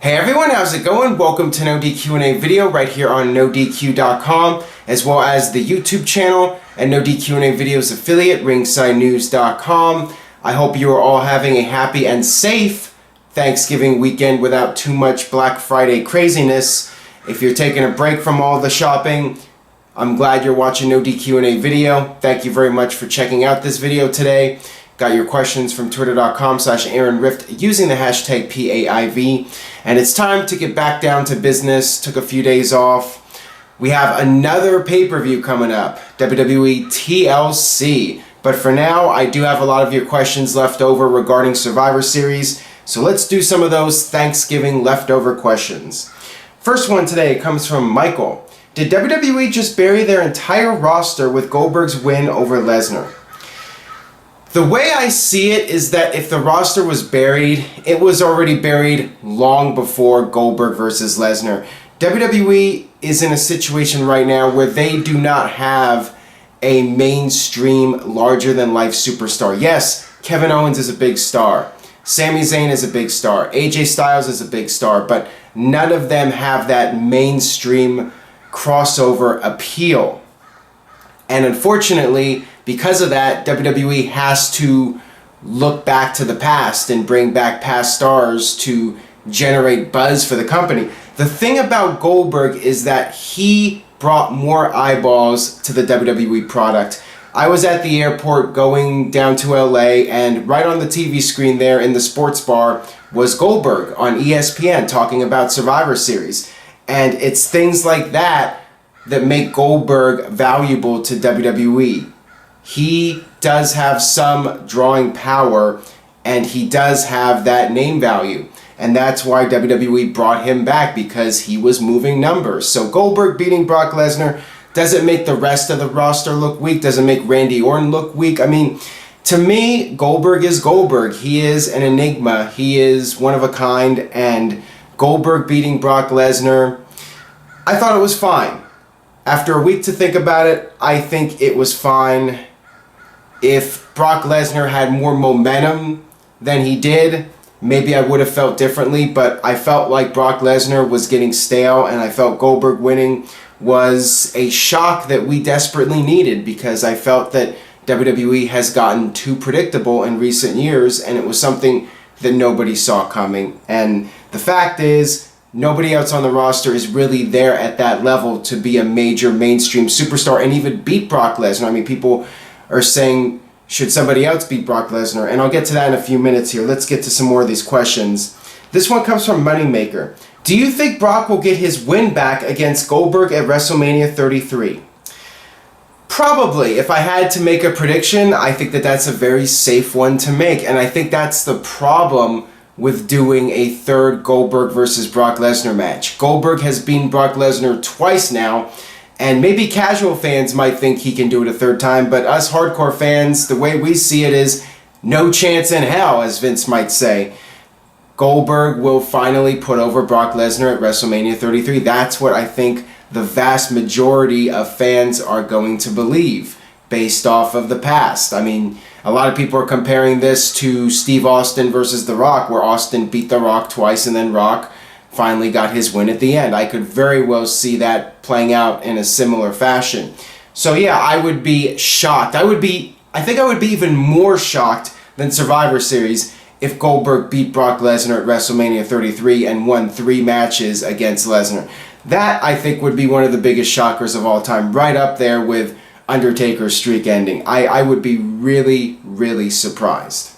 Hey everyone, how's it going? Welcome to NoDQ&A video right here on NoDQ.com, as well as the YouTube channel and NoDQ&A videos affiliate, ringsidenews.com. I hope you are all having a happy and safe Thanksgiving weekend without too much Black Friday craziness. If you're taking a break from all the shopping, I'm glad you're watching NoDQ&A video. Thank you very much for checking out this video today. Got your questions from twitter.com/AaronRift using the hashtag PAIV. And it's time to get back down to business. Took a few days off. We have another pay-per-view coming up, WWE TLC. But for now, I do have a lot of your questions left over regarding Survivor Series. So let's do some of those Thanksgiving leftover questions. First one today comes from Michael. Did WWE just bury their entire roster with Goldberg's win over Lesnar? The way I see it is that if the roster was buried, it was already buried long before Goldberg versus Lesnar. WWE is in a situation right now where they do not have a mainstream, larger-than-life superstar. Yes, Kevin Owens is a big star. Sami Zayn is a big star. AJ Styles is a big star. But none of them have that mainstream crossover appeal. And unfortunately, because of that, WWE has to look back to the past and bring back past stars to generate buzz for the company. The thing about Goldberg is that he brought more eyeballs to the WWE product. I was at the airport going down to LA, and right on the TV screen there in the sports bar was Goldberg on ESPN talking about Survivor Series. And it's things like that that make Goldberg valuable to WWE. He does have some drawing power, and he does have that name value. And that's why WWE brought him back, because he was moving numbers. So Goldberg beating Brock Lesnar doesn't make the rest of the roster look weak, doesn't make Randy Orton look weak. I mean, to me, Goldberg is Goldberg. He is an enigma. He is one of a kind, and Goldberg beating Brock Lesnar, I thought it was fine. After a week to think about it, I think it was fine. If Brock Lesnar had more momentum than he did, maybe I would have felt differently, but I felt like Brock Lesnar was getting stale, and I felt Goldberg winning was a shock that we desperately needed, because I felt that WWE has gotten too predictable in recent years, and it was something that nobody saw coming. And the fact is, nobody else on the roster is really there at that level to be a major mainstream superstar and even beat Brock Lesnar. I mean, people are saying, should somebody else beat Brock Lesnar? And I'll get to that in a few minutes here. Let's get to some more of these questions. This one comes from Moneymaker. Do you think Brock will get his win back against Goldberg at WrestleMania 33? Probably. If I had to make a prediction, I think that that's a very safe one to make. And I think that's the problem with doing a third Goldberg versus Brock Lesnar match. Goldberg has beaten Brock Lesnar twice now, and maybe casual fans might think he can do it a third time, but us hardcore fans, the way we see it is no chance in hell, as Vince might say. Goldberg will finally put over Brock Lesnar at WrestleMania 33. That's what I think the vast majority of fans are going to believe, based off of the past. I mean, a lot of people are comparing this to Steve Austin versus The Rock, where Austin beat The Rock twice and then Rock finally got his win at the end. I could very well see that playing out in a similar fashion. So yeah, I would be shocked. I think I would be even more shocked than Survivor Series if Goldberg beat Brock Lesnar at WrestleMania 33 and won 3 matches against Lesnar. That, I think, would be one of the biggest shockers of all time, right up there with Undertaker's streak ending. I would be really, really surprised.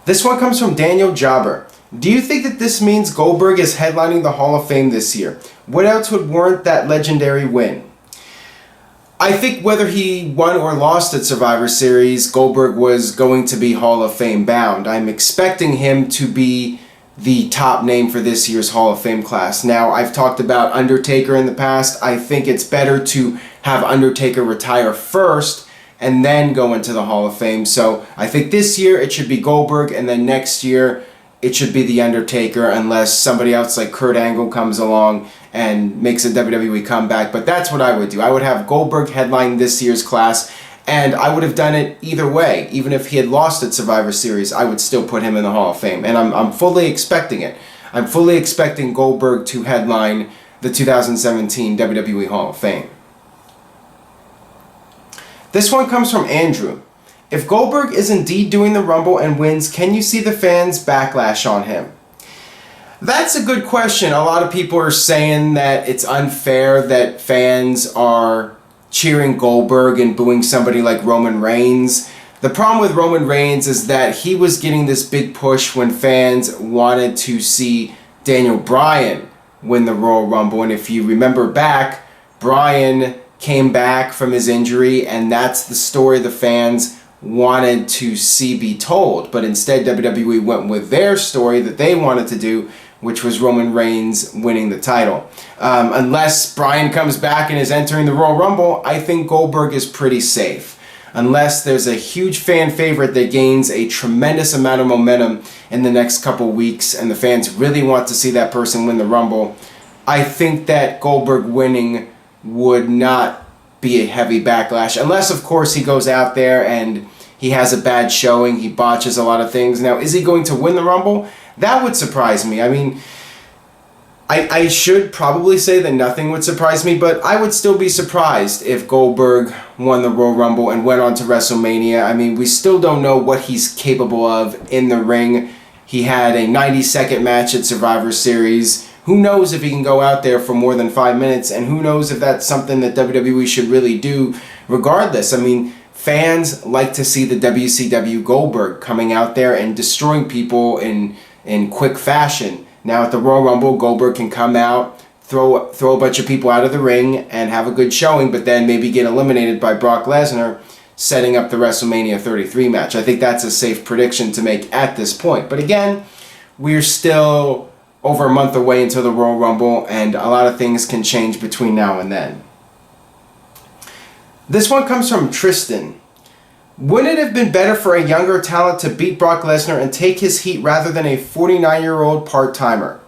This one comes from Daniel Jobber. Do you think that this means Goldberg is headlining the Hall of Fame this year? What else would warrant that legendary win? I think whether he won or lost at Survivor Series, Goldberg was going to be Hall of Fame bound. I'm expecting him to be the top name for this year's Hall of Fame class. Now, I've talked about Undertaker in the past. I think it's better to have Undertaker retire first and then go into the Hall of Fame. So I think this year it should be Goldberg, and then next year it should be The Undertaker, unless somebody else like Kurt Angle comes along and makes a WWE comeback. But that's what I would do. I would have Goldberg headline this year's class, And I would have done it either way. Even if he had lost at Survivor Series, I would still put him in the Hall of Fame. And I'm fully expecting it. I'm fully expecting Goldberg to headline the 2017 WWE Hall of Fame. This one comes from Andrew. If Goldberg is indeed doing the Rumble and wins, can you see the fans backlash on him? That's a good question. A lot of people are saying that it's unfair that fans are cheering Goldberg and booing somebody like Roman Reigns. The problem with Roman Reigns is that he was getting this big push when fans wanted to see Daniel Bryan win the Royal Rumble. And if you remember back, Bryan came back from his injury, and that's the story the fans wanted to see be told. But instead, WWE went with their story that they wanted to do, which was Roman Reigns winning the title. Unless Bryan comes back and is entering the Royal Rumble, I think Goldberg is pretty safe. Unless there's a huge fan favorite that gains a tremendous amount of momentum in the next couple weeks and the fans really want to see that person win the Rumble, I think that Goldberg winning would not be a heavy backlash. Unless, of course, he goes out there and he has a bad showing, he botches a lot of things. Now, is he going to win the Rumble? That would surprise me. I mean, I should probably say that nothing would surprise me, but I would still be surprised if Goldberg won the Royal Rumble and went on to WrestleMania. I mean, we still don't know what he's capable of in the ring. He had a 90-second match at Survivor Series. Who knows if he can go out there for more than 5 minutes, and who knows if that's something that WWE should really do regardless. I mean, fans like to see the WCW Goldberg coming out there and destroying people in quick fashion. Now at the Royal Rumble, Goldberg can come out, throw a bunch of people out of the ring and have a good showing, but then maybe get eliminated by Brock Lesnar, setting up the WrestleMania 33 match. I think that's a safe prediction to make at this point. But again, we're still over a month away until the Royal Rumble, and a lot of things can change between now and then. This one comes from Tristan. Wouldn't it have been better for a younger talent to beat Brock Lesnar and take his heat rather than a 49-year-old part-timer?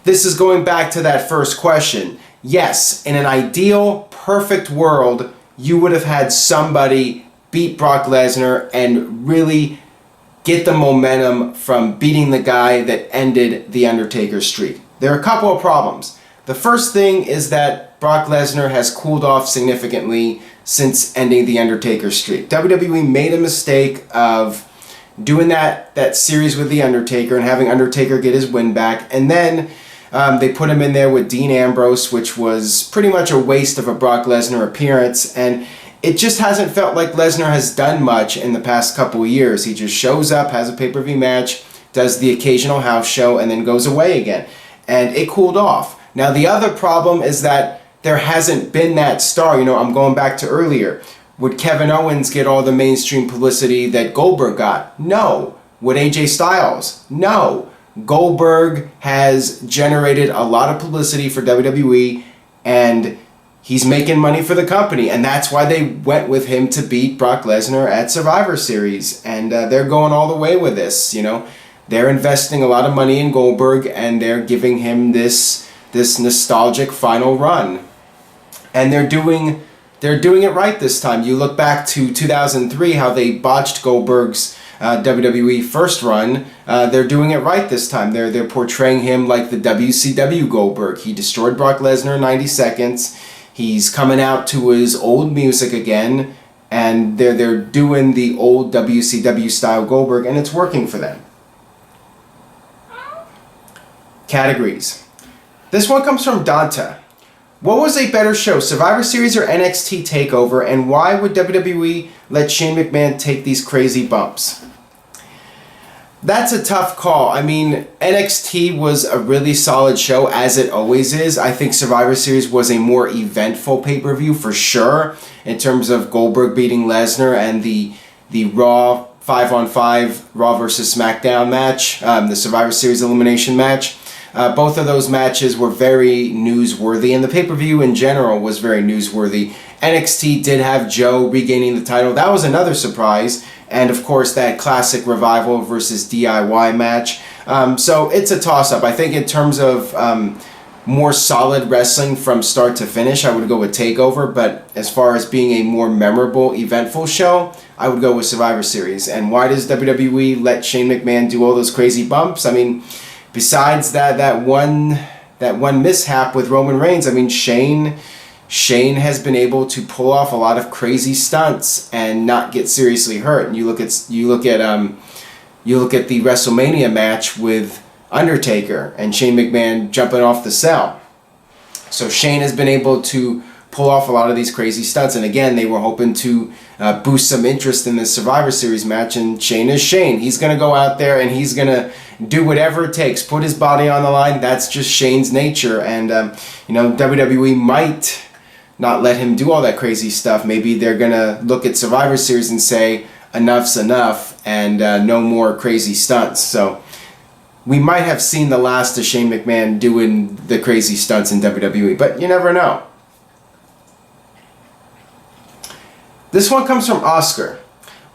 This is going back to that first question. Yes, in an ideal, perfect world, you would have had somebody beat Brock Lesnar and really get the momentum from beating the guy that ended The Undertaker's streak. There are a couple of problems. The first thing is that Brock Lesnar has cooled off significantly since ending The Undertaker's streak. WWE made a mistake of doing that series with The Undertaker and having Undertaker get his win back, and then they put him in there with Dean Ambrose, which was pretty much a waste of a Brock Lesnar appearance, and it just hasn't felt like Lesnar has done much in the past couple of years. He just shows up, has a pay-per-view match, does the occasional house show, and then goes away again. And it cooled off. Now, the other problem is that there hasn't been that star. You know, I'm going back to earlier. Would Kevin Owens get all the mainstream publicity that Goldberg got? No. Would AJ Styles? No. Goldberg has generated a lot of publicity for WWE, and he's making money for the company, and that's why they went with him to beat Brock Lesnar at Survivor Series, and they're going all the way with this. You know, they're investing a lot of money in Goldberg, and they're giving him this nostalgic final run, and they're doing it right this time. You look back to 2003, how they botched Goldberg's WWE first run. They're doing it right this time. They're portraying him like the WCW Goldberg. He destroyed Brock Lesnar in 90 seconds. He's coming out to his old music again, and they're doing the old WCW style Goldberg, and it's working for them. Categories. This one comes from Dante. What was a better show, Survivor Series or NXT TakeOver, and why would WWE let Shane McMahon take these crazy bumps? That's a tough call. I mean, NXT was a really solid show, as it always is. I think Survivor Series was a more eventful pay-per-view for sure, in terms of Goldberg beating Lesnar and the Raw 5-on-5 Raw versus SmackDown match, the Survivor Series elimination match. Both of those matches were very newsworthy, and the pay-per-view in general was very newsworthy. NXT did have Joe regaining the title. That was another surprise. And, of course, that classic Revival versus DIY match. So it's a toss-up. I think in terms of more solid wrestling from start to finish, I would go with TakeOver. But as far as being a more memorable, eventful show, I would go with Survivor Series. And why does WWE let Shane McMahon do all those crazy bumps? I mean, besides that one mishap with Roman Reigns, I mean, Shane has been able to pull off a lot of crazy stunts and not get seriously hurt. And you look at the WrestleMania match with Undertaker and Shane McMahon jumping off the cell. So Shane has been able to pull off a lot of these crazy stunts. And again, they were hoping to boost some interest in this Survivor Series match. And Shane is Shane. He's going to go out there and he's going to do whatever it takes, put his body on the line. That's just Shane's nature. And, WWE might not let him do all that crazy stuff. Maybe they're going to look at Survivor Series and say, enough's enough, and no more crazy stunts. So we might have seen the last of Shane McMahon doing the crazy stunts in WWE, but you never know. This one comes from Oscar.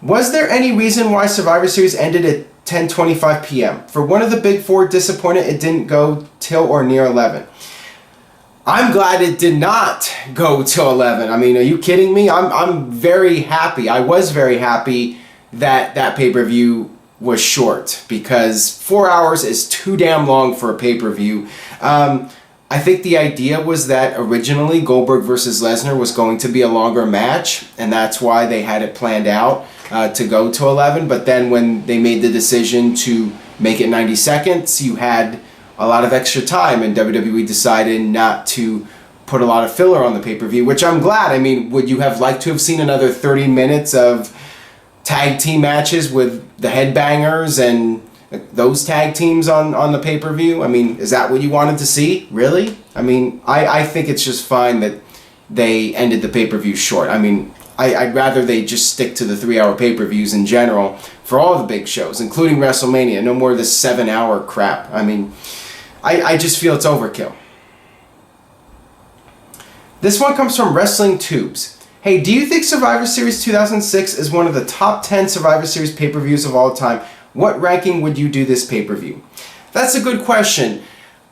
Was there any reason why Survivor Series ended at 10:25 p.m.? For one of the big four, disappointed it didn't go till or near 11. I'm glad it did not go till 11. I mean, are you kidding me? I'm very happy. I was very happy that pay-per-view was short, because 4 hours is too damn long for a pay-per-view. I think the idea was that originally Goldberg versus Lesnar was going to be a longer match, and that's why they had it planned out to go to 11. But then when they made the decision to make it 90 seconds, you had a lot of extra time, and WWE decided not to put a lot of filler on the pay-per-view, which I'm glad. I mean, would you have liked to have seen another 30 minutes of tag team matches with the Headbangers and those tag teams on the pay-per-view? I mean, is that what you wanted to see? Really? I mean, I think it's just fine that they ended the pay-per-view short. I mean, I'd rather they just stick to the 3-hour pay-per-views in general for all the big shows, including WrestleMania. No more of this 7-hour crap. I mean, I just feel it's overkill. This one comes from Wrestling Tubes. Hey, do you think Survivor Series 2006 is one of the top 10 Survivor Series pay-per-views of all time? What ranking would you do this pay-per-view? That's a good question.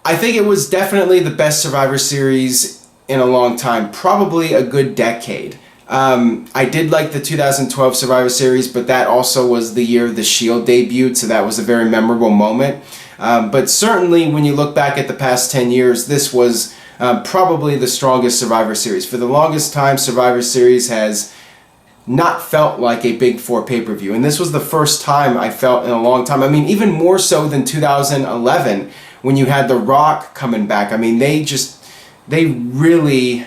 I think it was definitely the best Survivor Series in a long time, probably a good decade. I did like the 2012 Survivor Series, but that also was the year The Shield debuted, so that was a very memorable moment. But certainly when you look back at the past 10 years, this was probably the strongest Survivor Series. For the longest time, Survivor Series has not felt like a Big Four pay-per-view. And this was the first time I felt in a long time. I mean, even more so than 2011 when you had The Rock coming back. I mean, they really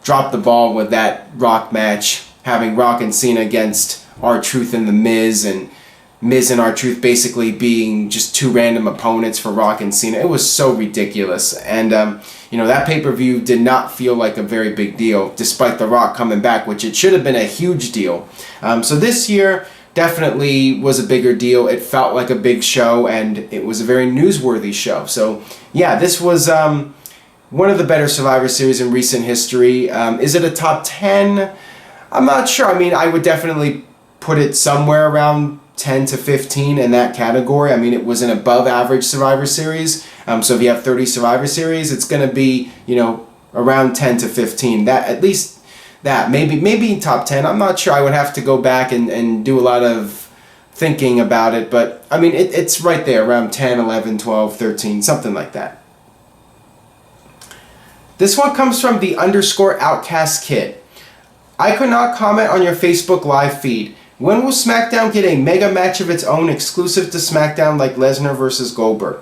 dropped the ball with that Rock match, having Rock and Cena against R-Truth and The Miz, and Miz and R-Truth basically being just two random opponents for Rock and Cena. It was so ridiculous. And, that pay-per-view did not feel like a very big deal, despite The Rock coming back, which it should have been a huge deal. So this year definitely was a bigger deal. It felt like a big show, and it was a very newsworthy show. So, yeah, this was one of the better Survivor Series in recent history. Is it a top 10? I'm not sure. I mean, I would definitely put it somewhere around 10 to 15 in that category. I mean, it was an above average Survivor Series. So if you have 30 Survivor Series, it's going to be, around 10 to 15. That, at least that, maybe top 10. I'm not sure. I would have to go back and do a lot of thinking about it. But, I mean, it's right there, around 10, 11, 12, 13, something like that. This one comes from the _Outcast Kid. I could not comment on your Facebook live feed. When will SmackDown get a mega match of its own exclusive to SmackDown like Lesnar versus Goldberg?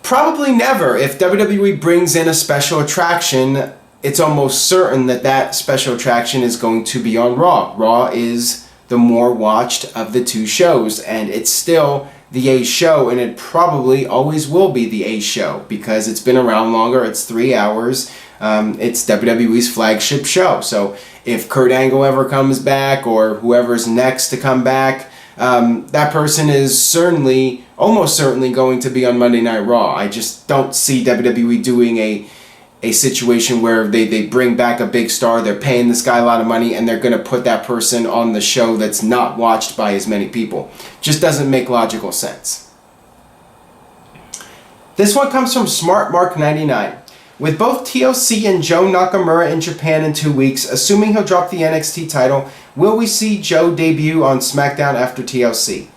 Probably never. If WWE brings in a special attraction, it's almost certain that special attraction is going to be on Raw. Raw is the more watched of the two shows, and it's still the A show, and it probably always will be the A show because it's been around longer. It's 3 hours. It's WWE's flagship show. So if Kurt Angle ever comes back, or whoever's next to come back, that person is almost certainly going to be on Monday Night Raw. I just don't see WWE doing a situation where they bring back a big star, they're paying this guy a lot of money, and they're going to put that person on the show that's not watched by as many people. Just doesn't make logical sense. This one comes from SmartMark99. With both TLC and Joe Nakamura in Japan in 2 weeks, assuming he'll drop the NXT title, will we see Joe debut on SmackDown after TLC?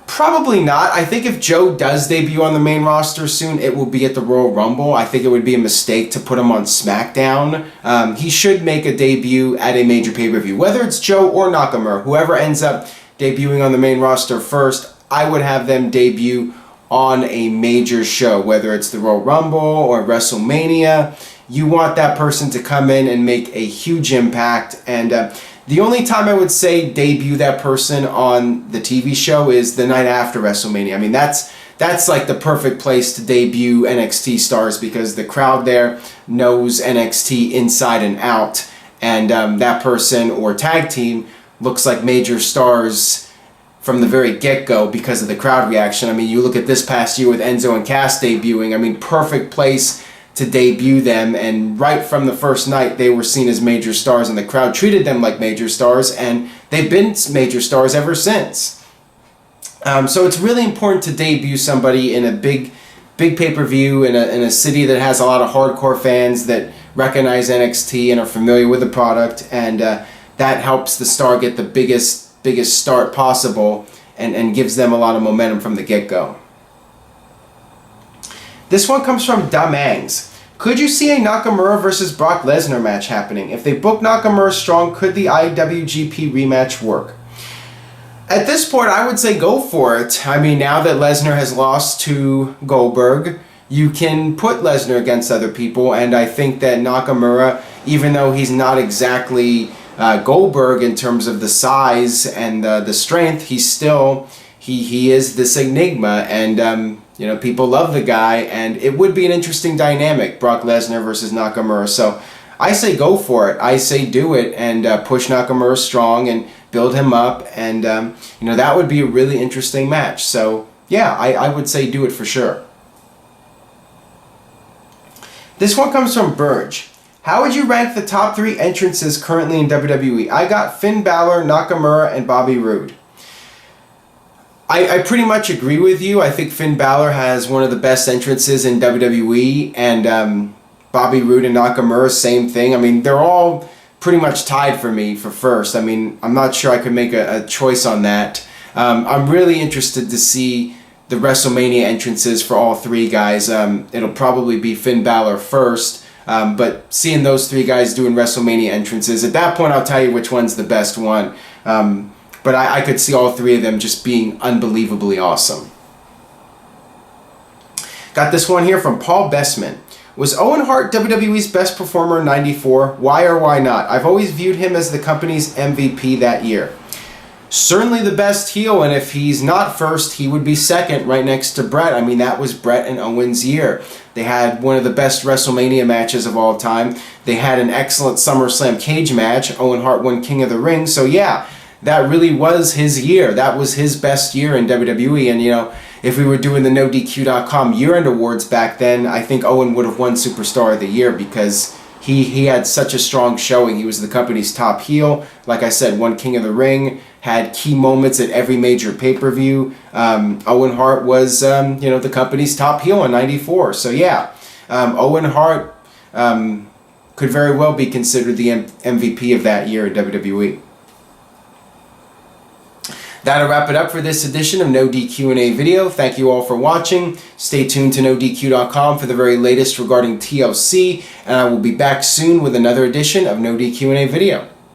Probably not. I think if Joe does debut on the main roster soon, it will be at the Royal Rumble. I think it would be a mistake to put him on SmackDown. He should make a debut at a major pay-per-view. Whether it's Joe or Nakamura, whoever ends up debuting on the main roster first, I would have them debut on a major show, whether it's the Royal Rumble or WrestleMania. You want that person to come in and make a huge impact. And the only time I would say debut that person on the TV show is the night after WrestleMania. I mean, that's like the perfect place to debut NXT stars, because the crowd there knows NXT inside and out. And that person or tag team looks like major stars from the very get-go because of the crowd reaction. I mean, you look at this past year with Enzo and Cass debuting. I mean, perfect place to debut them, and right from the first night they were seen as major stars, and the crowd treated them like major stars, and they've been major stars ever since. So it's really important to debut somebody in a big pay-per-view in a city that has a lot of hardcore fans that recognize NXT and are familiar with the product, and that helps the star get the biggest start possible, and gives them a lot of momentum from the get-go. This one comes from Damangs. Could you see a Nakamura versus Brock Lesnar match happening? If they book Nakamura strong, could the IWGP rematch work? At this point, I would say go for it. I mean, now that Lesnar has lost to Goldberg, you can put Lesnar against other people, and I think that Nakamura, even though he's not exactly Goldberg in terms of the size and the strength, he's still he is this enigma, and you know, people love the guy, and it would be an interesting dynamic, Brock Lesnar versus Nakamura. So I say go for it. I say do it, and push Nakamura strong and build him up, and you know, that would be a really interesting match. So yeah, I would say do it for sure. This one comes from Burge. How would you rank the top 3 entrances currently in WWE? I got Finn Balor, Nakamura, and Bobby Roode. I pretty much agree with you. I think Finn Balor has one of the best entrances in WWE, and Bobby Roode and Nakamura, same thing. I mean, they're all pretty much tied for me for first. I mean, I'm not sure I could make a choice on that. I'm really interested to see the WrestleMania entrances for all 3 guys. It'll probably be Finn Balor first. But seeing those 3 guys doing WrestleMania entrances, at that point I'll tell you which one's the best one. But I could see all 3 of them just being unbelievably awesome. Got this one here from Paul Bessman. Was Owen Hart WWE's best performer in '94? Why or why not? I've always viewed him as the company's MVP that year. Certainly the best heel, and if he's not first, he would be second right next to Bret. I mean, that was Bret and Owen's year. They had one of the best WrestleMania matches of all time. They had an excellent SummerSlam cage match. Owen Hart won King of the Ring. So yeah, that really was his year. That was his best year in WWE. And you know, if we were doing the NoDQ.com year-end awards back then, I think Owen would have won Superstar of the Year, because he had such a strong showing. He was the company's top heel. Like I said, won King of the Ring, had key moments at every major pay-per-view. Owen Hart was, you know, the company's top heel in '94. So yeah, Owen Hart could very well be considered the MVP of that year at WWE. That'll wrap it up for this edition of NoDQ&A video. Thank you all for watching. Stay tuned to NoDQ.com for the very latest regarding TLC, and I will be back soon with another edition of NoDQ&A video.